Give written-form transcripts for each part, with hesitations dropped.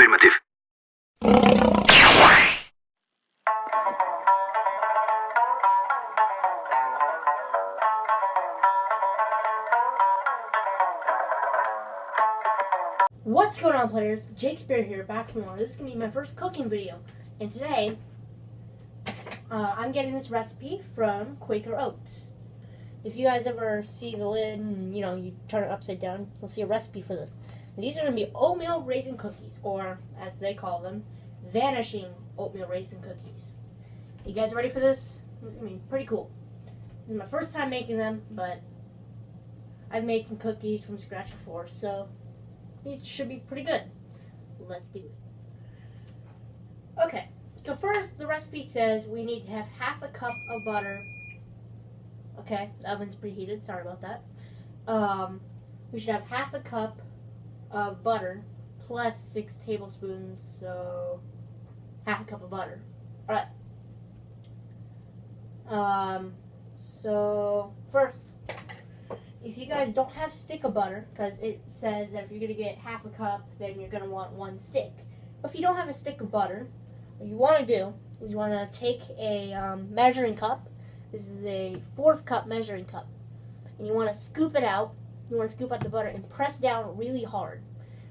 Affirmative. What's going on, players? Jake Spear here, back for more. This is going to be my first cooking video. And today, I'm getting this recipe from Quaker Oats. If you guys ever see the lid and, you turn it upside down, you'll see a recipe for this. And these are going to be oatmeal raisin cookies, or as they call them, vanishing oatmeal raisin cookies. You guys ready for this? This is going to be pretty cool. This is my first time making them, but I've made some cookies from scratch before, so these should be pretty good. Let's do it. Okay, so first the recipe says we need to have half a cup of butter. Okay, the oven's preheated, sorry about that. We should have half a cup of butter plus 6 tablespoons, so half a cup of butter. Alright. So first, if you guys don't have stick of butter, because it says that if you're going to get half a cup, then you're going to want 1 stick. But if you don't have a stick of butter, what you want to do is you want to take a measuring cup. This is a 1/4 cup measuring cup. And you want to scoop it out. You want to scoop out the butter and press down really hard.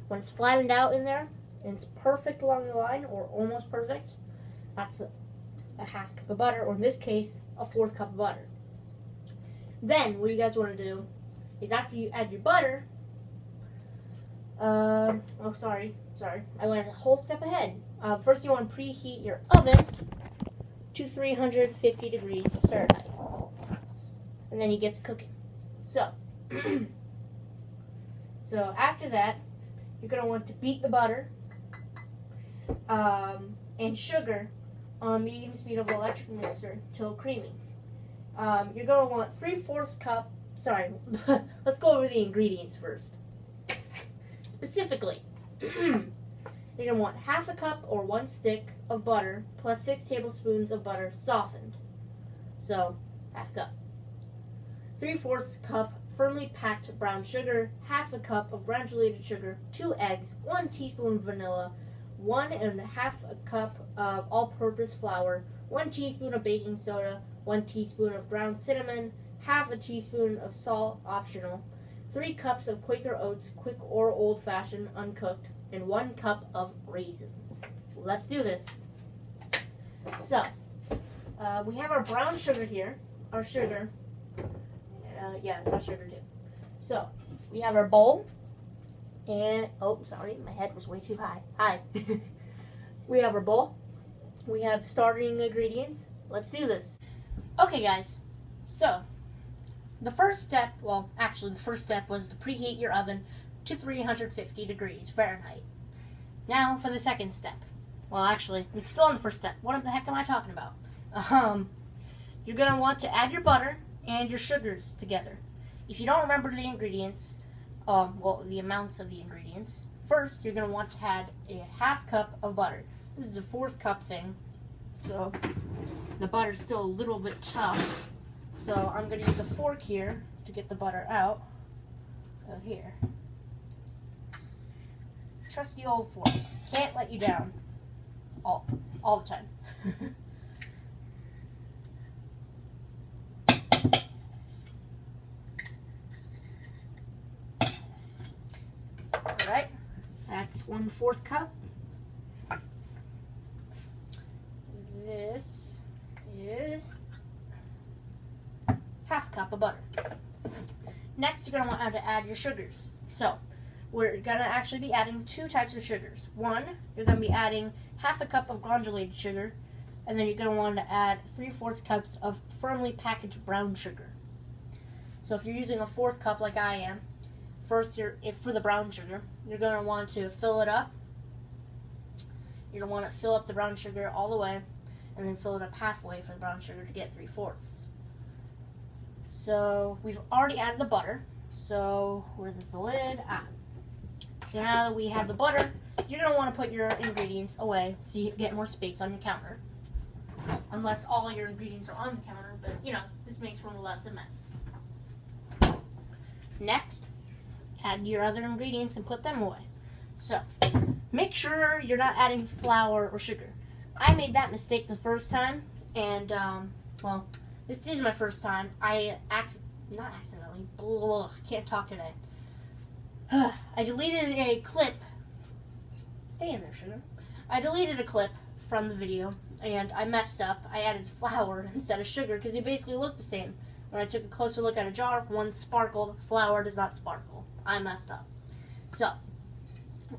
When it's flattened out in there, and it's perfect along the line, or almost perfect, that's a half cup of butter, or in this case, a 1/4 cup of butter. Then, what you guys want to do is after you add your butter, sorry, I went a whole step ahead. First you want to preheat your oven to 350 degrees Fahrenheit. And then you get to cooking. So, so after that, you're going to want to beat the butter and sugar on medium speed of electric mixer till creamy. You're going to want 3/4 cup. Sorry, let's go over the ingredients first. Specifically, you're going to want half a cup or 1 stick of butter plus 6 tablespoons of butter softened. So, half cup. 3/4 cup firmly packed brown sugar, half a cup of granulated sugar, 2 eggs, 1 teaspoon of vanilla, 1½ cup of all-purpose flour, 1 teaspoon of baking soda, 1 teaspoon of ground cinnamon, half a teaspoon of salt, optional, 3 cups of Quaker Oats, quick or old-fashioned, uncooked, and 1 cup of raisins. Let's do this. So, we have our brown sugar here, our sugar. Yeah, that's sugar too. So, we have our bowl, and, oh, sorry, my head was way too high. Hi. We have our bowl. We have starting ingredients. Let's do this. Okay, guys, so the first step was to preheat your oven to 350 degrees Fahrenheit. Now for the second step. Well, actually, it's still on the first step. What the heck am I talking about? You're going to want to add your butter and your sugars together. If you don't remember the ingredients, the amounts of the ingredients, first you're going to want to add a half cup of butter. This is a 1/4 cup thing, so the butter's still a little bit tough. So I'm going to use a fork here to get the butter out of here. Trusty old fork. Can't let you down. All the time. Alright. That's 1/4 cup. This is half a cup of butter. Next, you're going to want to add your sugars. So, we're going to actually be adding 2 types of sugars. One, you're going to be adding half a cup of granulated sugar, and then you're going to want to add 3/4 cups of firmly packaged brown sugar. So if you're using a 1/4 cup like I am, first, for the brown sugar, you're going to want to fill it up. You're going to want to fill up the brown sugar all the way, and then fill it up halfway for the brown sugar to get 3/4. So we've already added the butter. So where's the lid? So now that we have the butter, you're going to want to put your ingredients away so you get more space on your counter. Unless all your ingredients are on the counter, but this makes for less a mess. Next, add your other ingredients and put them away. So make sure you're not adding flour or sugar. I made that mistake the first time, and well, this is my first time. Not accidentally, can't talk today. I deleted a clip. Stay in there, sugar. I deleted a clip from the video, and I messed up. I added flour instead of sugar because they basically look the same. When I took a closer look at a jar, one sparkled. Flour does not sparkle. I messed up. So,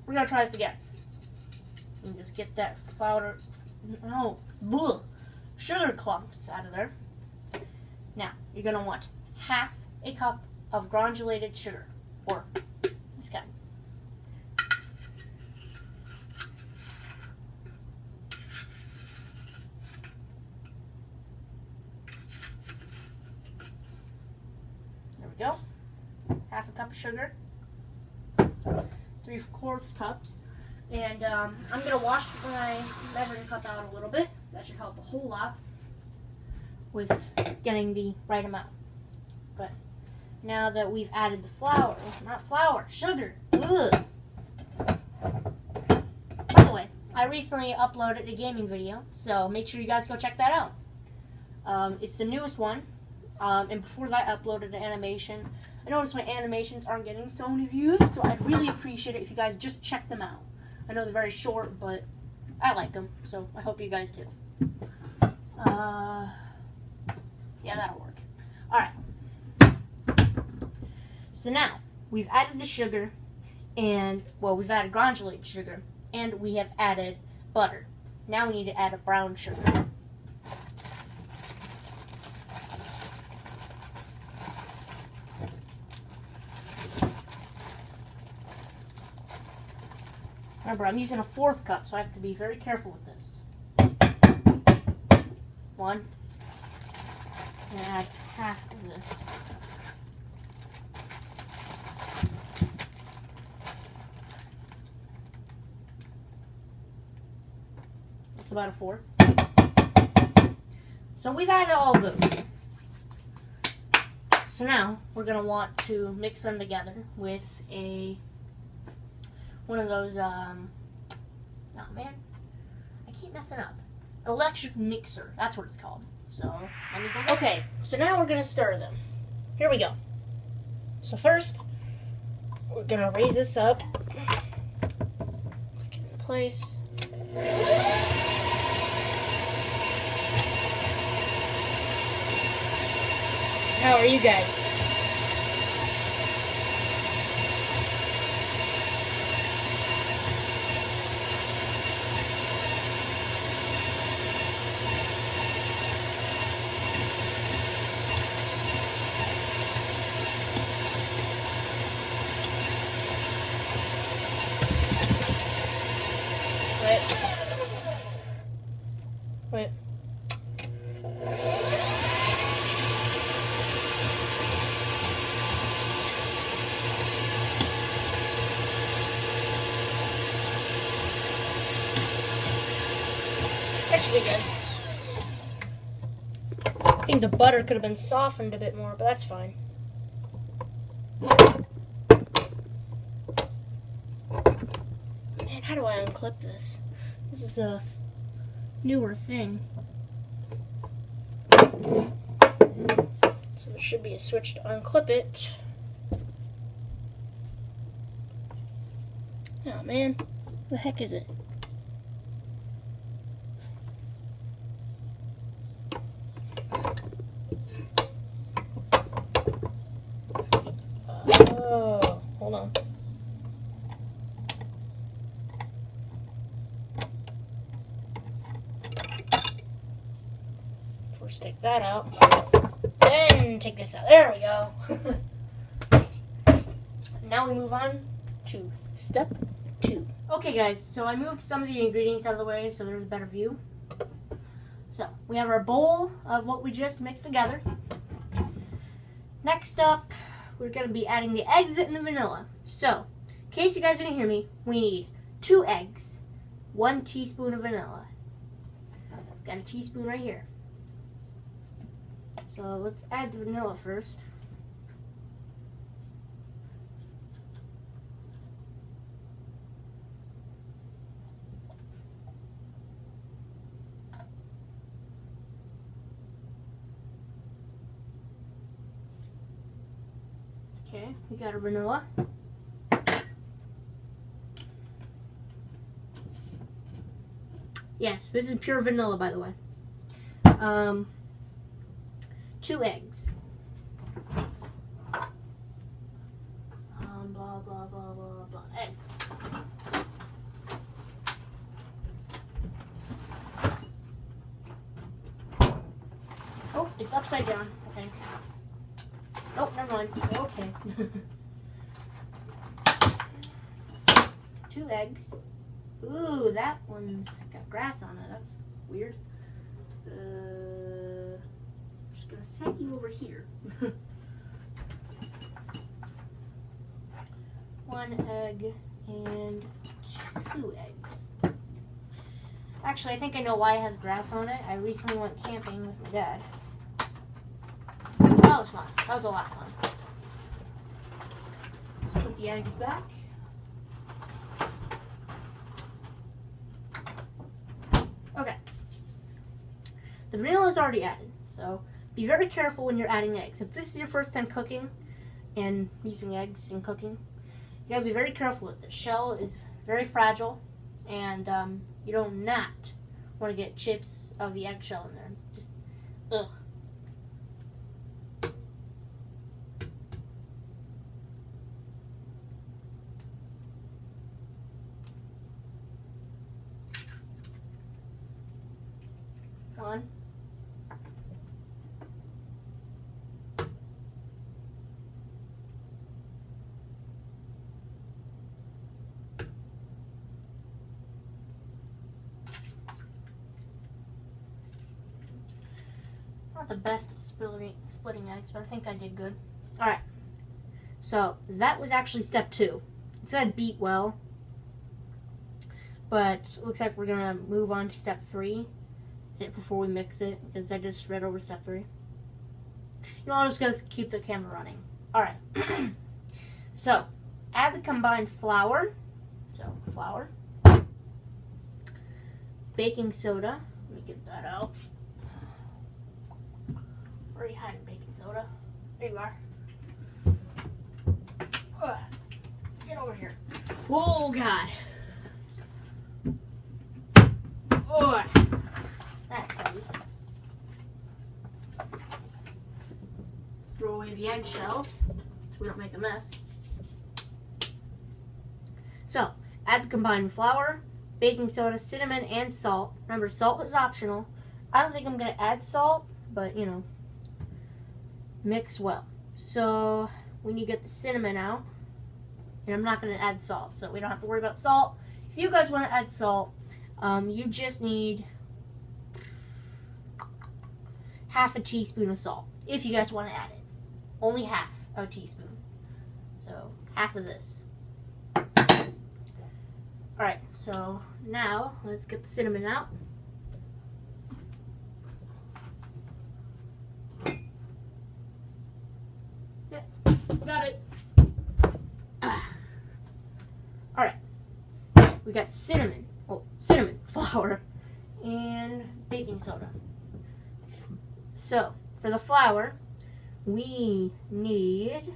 we're going to try this again. And just get that sugar clumps out of there. Now, you're going to want half a cup of granulated sugar, or this kind. There we go. Half a cup of sugar. 3/4 cups. And I'm going to wash my measuring cup out a little bit. That should help a whole lot with getting the right amount. But now that we've added the sugar. Ugh. By the way, I recently uploaded a gaming video, so make sure you guys go check that out. It's the newest one. And before that, I uploaded an animation. I noticed my animations aren't getting so many views, so I'd really appreciate it if you guys just check them out. I know they're very short, but I like them, so I hope you guys do. Yeah, that'll work. Alright. So now, we've added the sugar, and, well, we've added granulated sugar, and we have added butter. Now we need to add a brown sugar. Remember, I'm using a 4th cup, so I have to be very careful with this. 1. And add half of this. That's about a 1/4. So we've added all of those. So now we're going to want to mix them together with one of those, oh man, I keep messing up. Electric mixer, that's what it's called. So, let me go. Okay, so now we're going to stir them. Here we go. So first, we're going to raise this up. Get it in place. How are you guys? Wait. Actually good. I think the butter could have been softened a bit more, but that's fine. Man, how do I unclip this? This is a newer thing. So there should be a switch to unclip it. Oh man, what the heck is it? Oh, hold on. First take that out, then take this out. There we go. Now we move on to step 2. Okay guys, so I moved some of the ingredients out of the way so there's a better view. So, we have our bowl of what we just mixed together. Next up, we're going to be adding the eggs and the vanilla. So, in case you guys didn't hear me, we need 2 eggs, 1 teaspoon of vanilla. Got a teaspoon right here. So let's add the vanilla first. Okay, we got our vanilla. Yes, this is pure vanilla, by the way. 2 eggs. Blah, blah, blah, blah, blah. Eggs. Oh, it's upside down, I think. Oh, never mind. Okay. 2 eggs. Ooh, that one's got grass on it. That's weird. I'm just gonna set you over here. 1 egg and 2 eggs. Actually, I think I know why it has grass on it. I recently went camping with my dad. That was fun. That was a lot of fun. Let's put the eggs back. Okay. The vanilla is already added, so be very careful when you're adding eggs. If this is your first time cooking and using eggs in cooking, you gotta be very careful with it. The shell is very fragile, and you do not want to get chips of the eggshell in there. Just, ugh. One. Not the best at splitting eggs, but I think I did good. Alright. So, that was actually step 2. It said beat well, but it looks like we're going to move on to step 3 before we mix it, because I just read over step 3. You know, I'll just go keep the camera running. Alright. So, add the combined flour. So, flour. Baking soda. Let me get that out. Where are you hiding baking soda? There you are. Get over here. Oh, God. Oh, that's heavy. Let's throw away the eggshells so we don't make a mess. So, add the combined flour, baking soda, cinnamon, and salt. Remember, salt is optional. I don't think I'm going to add salt, but, you know, mix well. So, when you get the cinnamon out, and I'm not going to add salt, so we don't have to worry about salt. If you guys want to add salt, you just need half a teaspoon of salt. If you guys want to add it. Only half a teaspoon. So, half of this. Alright, so now let's get the cinnamon out. Yep, got it. Alright, we got cinnamon. Oh, cinnamon, flour, and baking soda. So, for the flour, we need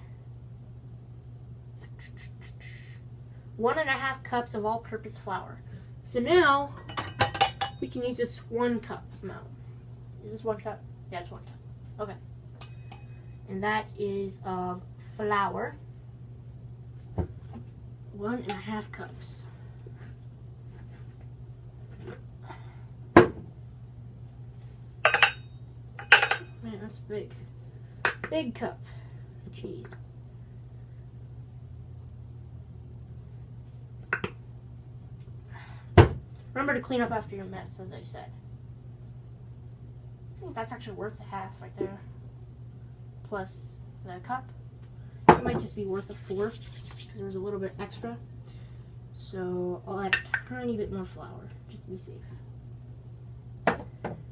1.5 cups of all-purpose flour. So now, we can use this 1 cup amount. Is this 1 cup? Yeah, it's 1 cup. Okay. And that is of flour. 1.5 cups. Man, that's big. Big cup. Jeez. Remember to clean up after your mess, as I said. I think that's actually worth a half right there. Plus the cup. It might just be worth a 4 because there's a little bit extra. So I'll add a tiny bit more flour, just to be safe.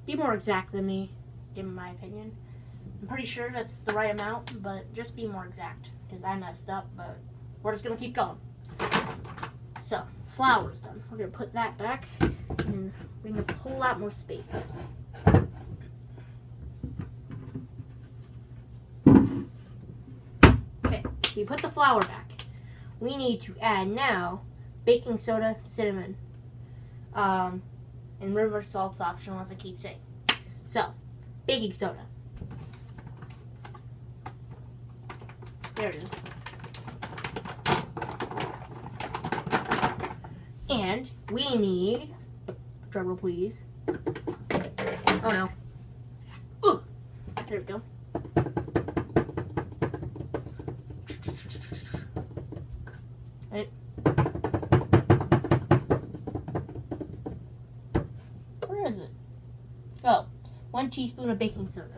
Be more exact than me, in my opinion. I'm pretty sure that's the right amount, but just be more exact because I messed up, but we're just going to keep going. So, flour is done. We're going to put that back and bring up a whole lot more space. Okay, put the flour back, we need to add now baking soda, cinnamon, and river salt's optional, as I keep saying. So, baking soda. There it is. And we need, drumroll please. Oh no. Ooh, there we go. Right. Where is it? Oh, 1 teaspoon of baking soda.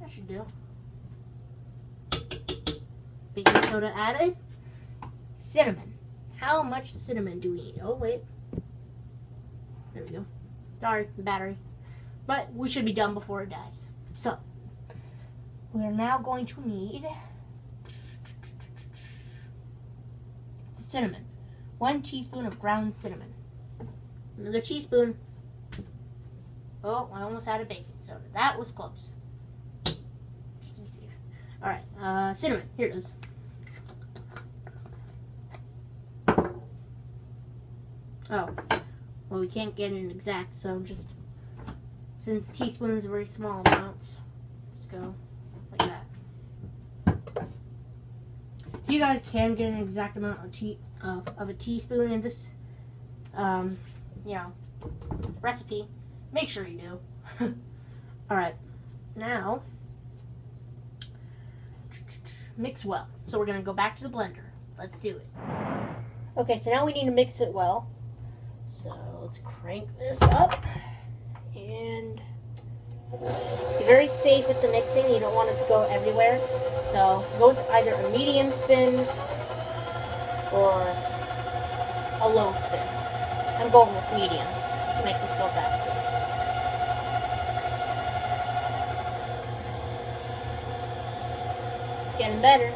That should do. Baking soda added. Cinnamon. How much cinnamon do we need? Oh, wait. There we go. Sorry, the battery. But we should be done before it dies. So, we're now going to need the cinnamon. 1 teaspoon of ground cinnamon. Another teaspoon. Oh, I almost added baking soda. That was close. Just to be safe. Alright, cinnamon. Here it is. Oh, well, we can't get an exact, so just, since teaspoons are very small amounts, let's go like that. If you guys can get an exact amount of a teaspoon in this, recipe, make sure you do. Alright, now, mix well. So we're going to go back to the blender. Let's do it. Okay, so now we need to mix it well. So let's crank this up, and be very safe with the mixing. You don't want it to go everywhere. So go with either a medium spin or a low spin. I'm going with medium to make this go faster. It's getting better.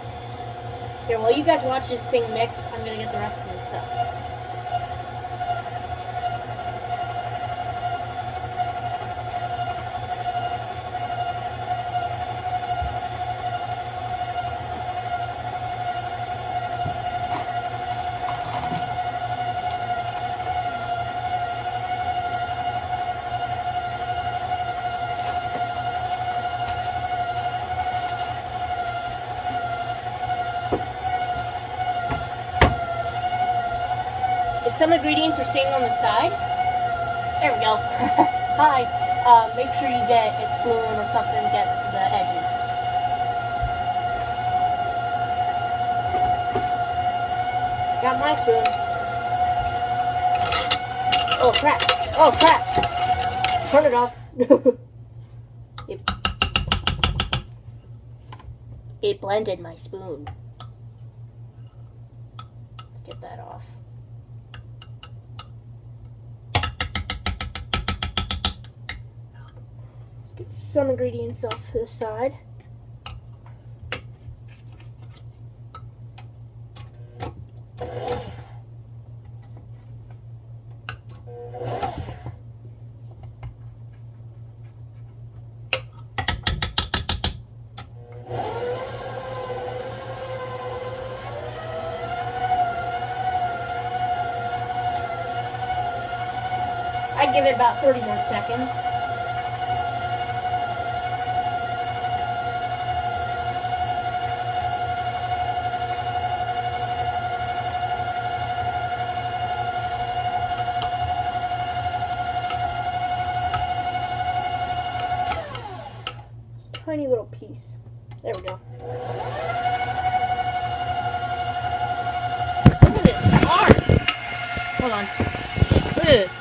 Here, while you guys watch this thing mix, I'm going to get the rest of this stuff. If some ingredients are staying on the side, there we go. Hi. Make sure you get a spoon or something to get the edges. Got my spoon. Oh crap! Oh crap! Turn it off. It blended my spoon. Let's get that off. Get some ingredients off to the side. I'd give it about 30 more seconds. Tiny little piece. There we go. Look at this. It's hard. Hold on. Look at this.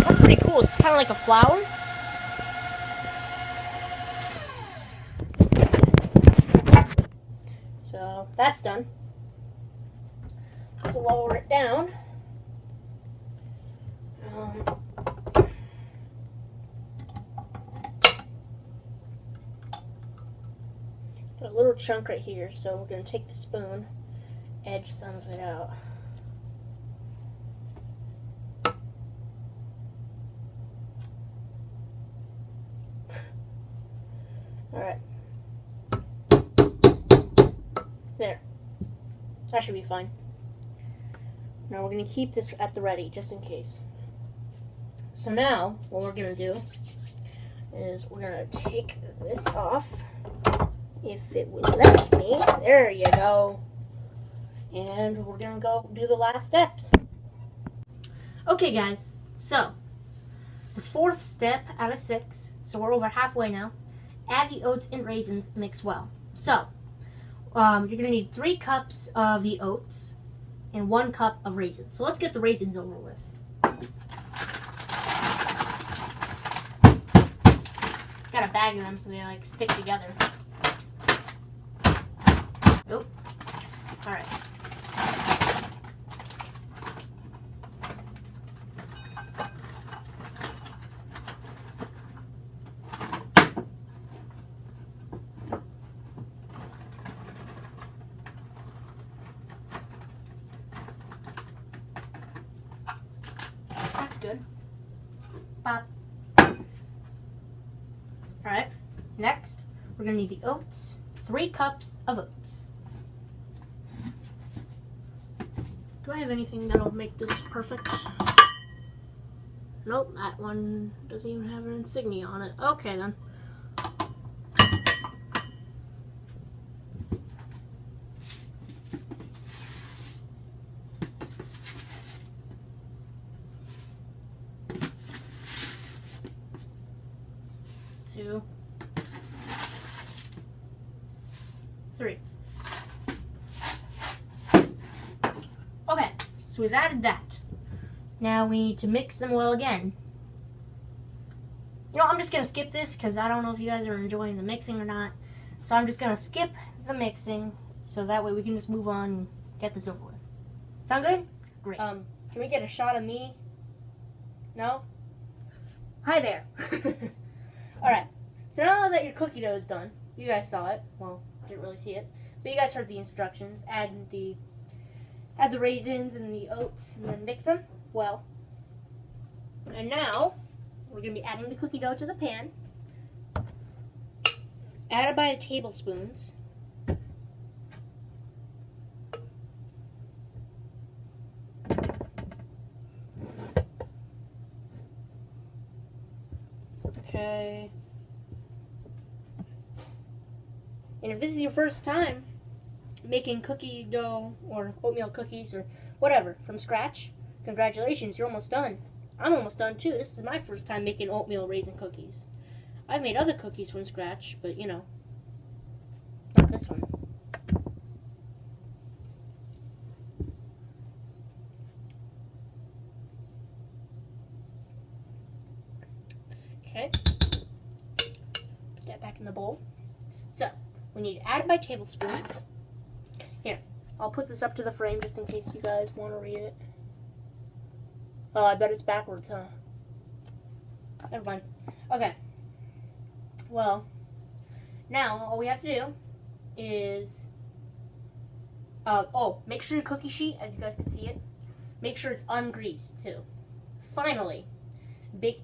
That's pretty cool. It's kind of like a flower. So that's done. Let's lower it down. Put a little chunk right here, so we're going to take the spoon, edge some of it out. Alright. There. That should be fine. Now we're going to keep this at the ready, just in case. So now, what we're going to do is we're going to take this off. If it would let me. There you go. And we're going to go do the last steps. Okay, guys. So, the fourth step out of 6. So we're over halfway now. Add the oats and raisins, mix well. So, you're going to need 3 cups of the oats and 1 cup of raisins. So let's get the raisins over with. Got a bag of them so they like stick together. Nope. Alright. That's good. Pop. Alright. Next, we're going to need the oats. 3 cups of oats. Do I have anything that'll make this perfect? Nope, that one doesn't even have an insignia on it. Okay, then. Two. 3. Okay, so we've added that. Now we need to mix them well again. You know, I'm just going to skip this because I don't know if you guys are enjoying the mixing or not. So I'm just going to skip the mixing so that way we can just move on and get this over with. Sound good? Great. Can we get a shot of me? No? Hi there. Alright, so now that your cookie dough is done, you guys saw it. Well, didn't really see it. But you guys heard the instructions. Add the raisins and the oats and then mix them well. And now we're going to be adding the cookie dough to the pan. Add it by tablespoons. Okay. And if this is your first time making cookie dough or oatmeal cookies or whatever from scratch, congratulations, you're almost done. I'm almost done too. This is my first time making oatmeal raisin cookies. I've made other cookies from scratch, but you know, not this one. Okay. Put that back in the bowl. So, we need to add by tablespoons. Here, I'll put this up to the frame just in case you guys want to read it. Oh, I bet it's backwards, huh? Never mind. Okay. Well, now all we have to do is, make sure your cookie sheet, as you guys can see it, make sure it's ungreased too. Finally, bake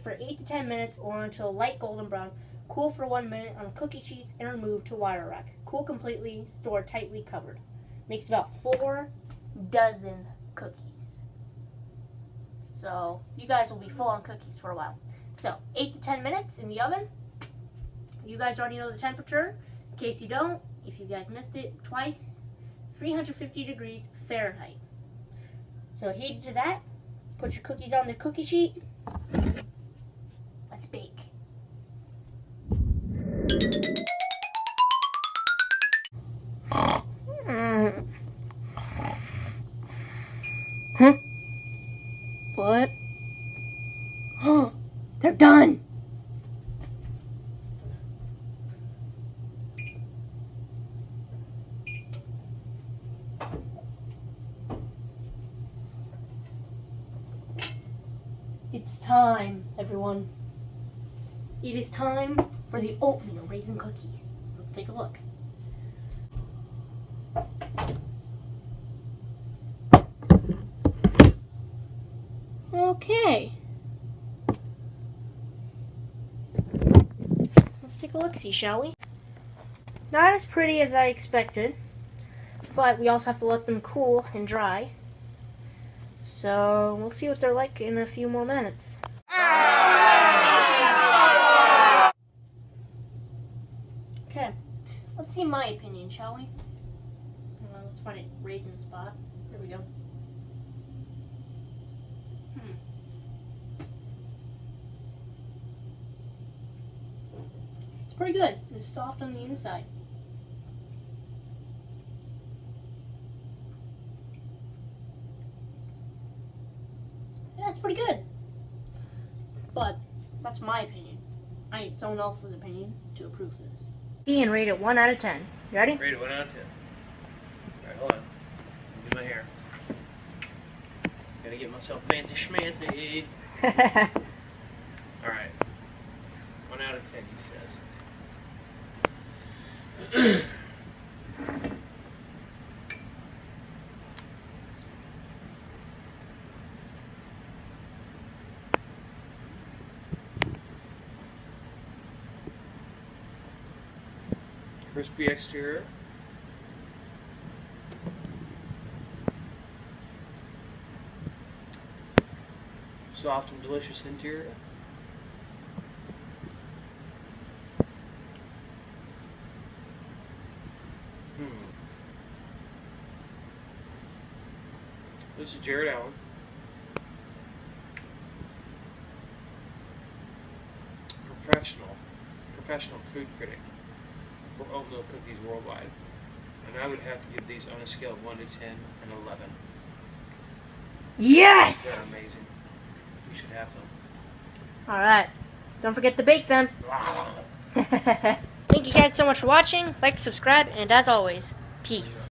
for 8 to 10 minutes or until light golden brown. Cool for 1 minute on cookie sheets and remove to wire rack. Cool completely, store tightly covered. Makes about 4 dozen cookies. So you guys will be full on cookies for a while. So 8 to 10 minutes in the oven. You guys already know the temperature. In case you don't, if you guys missed it twice, 350 degrees Fahrenheit. So heat to that. Put your cookies on the cookie sheet. Let's bake. Huh? What? Oh, they're done. It's time, everyone. It is time for the oatmeal raisin cookies. Let's take a look. Okay. Let's take a look-see, shall we? Not as pretty as I expected, but we also have to let them cool and dry. So we'll see what they're like in a few more minutes. Okay, let's see my opinion, shall we? Let's find a raisin spot. Here we go. It's pretty good. It's soft on the inside. Yeah, it's pretty good. But that's my opinion. I need someone else's opinion to approve this. And rate it 1 out of 10. You ready? Rate it 1 out of 10. Alright, hold on. Do my hair. Gotta get myself fancy schmancy. Alright. 1 out of 10, he says. Crispy exterior. Soft and delicious interior. This is Jared Allen. Professional food critic for oatmeal cookies worldwide. And I would have to give these on a scale of 1 to 10 and 11. Yes! They're amazing. You should have them. Alright. Don't forget to bake them. Thank you guys so much for watching. Like, subscribe, and as always, peace.